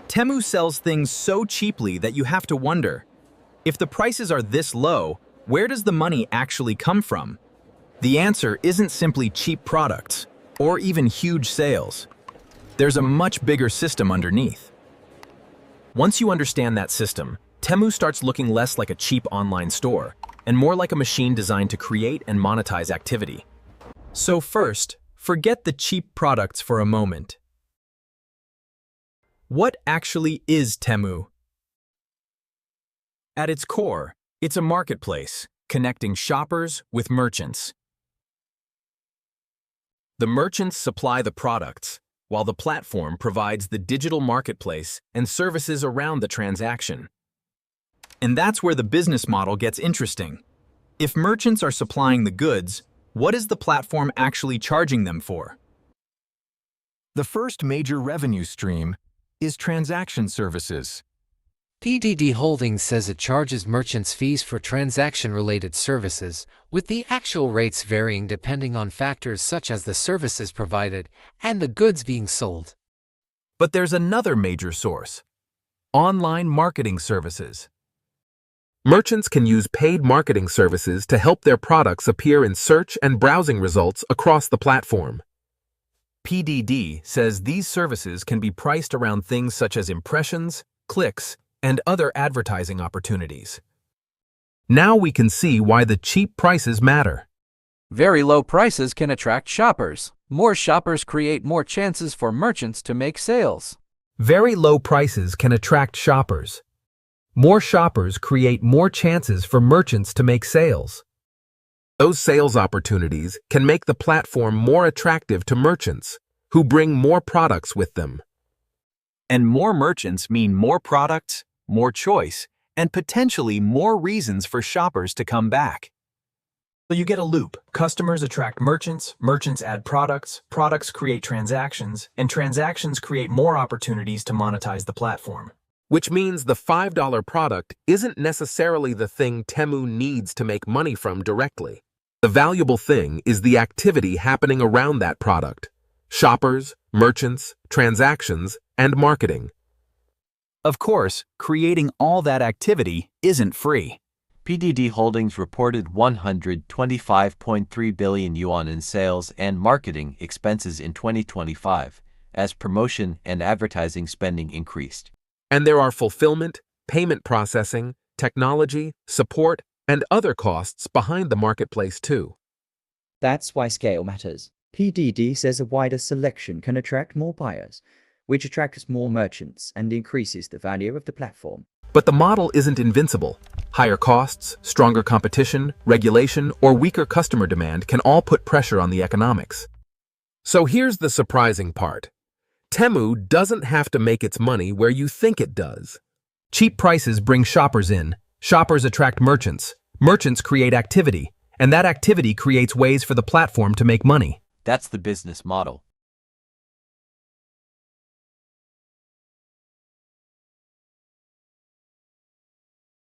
Temu sells things so cheaply that you have to wonder, if the prices are this low, where does the money actually come from? The answer isn't simply cheap products, or even huge sales. There's a much bigger system underneath. Once you understand that system, Temu starts looking less like a cheap online store, and more like a machine designed to create and monetize activity. So first, forget the cheap products for a moment. What actually is Temu? At its core, it's a marketplace, connecting shoppers with merchants. The merchants supply the products, while the platform provides the digital marketplace and services around the transaction. And that's where the business model gets interesting. If merchants are supplying the goods, what is the platform actually charging them for? The first major revenue stream is transaction services. PDD Holdings says it charges merchants fees for transaction-related services, with the actual rates varying depending on factors such as the services provided and the goods being sold. But there's another major source: online marketing services. Merchants can use paid marketing services to help their products appear in search and browsing results across the platform. PDD says these services can be priced around things such as impressions, clicks, and other advertising opportunities. Now we can see why the cheap prices matter. Very low prices can attract shoppers. More shoppers create more chances for merchants to make sales. Very low prices can attract shoppers. More shoppers create more chances for merchants to make sales. Those sales opportunities can make the platform more attractive to merchants, who bring more products with them. And more merchants mean more products, more choice, and potentially more reasons for shoppers to come back. So you get a loop. Customers attract merchants, merchants add products, products create transactions, and transactions create more opportunities to monetize the platform. Which means the $5 product isn't necessarily the thing Temu needs to make money from directly. The valuable thing is the activity happening around that product: shoppers, merchants, transactions, and marketing. Of course, creating all that activity isn't free. PDD Holdings reported 125.3 billion yuan in sales and marketing expenses in 2025, as promotion and advertising spending increased. And there are fulfillment, payment processing, technology, support, and other costs behind the marketplace too. That's why scale matters. PDD says a wider selection can attract more buyers, which attracts more merchants and increases the value of the platform. But the model isn't invincible. Higher costs, stronger competition, regulation, or weaker customer demand can all put pressure on the economics. So here's the surprising part. Temu doesn't have to make its money where you think it does. Cheap prices bring shoppers in, shoppers attract merchants, merchants create activity, and that activity creates ways for the platform to make money. That's the business model.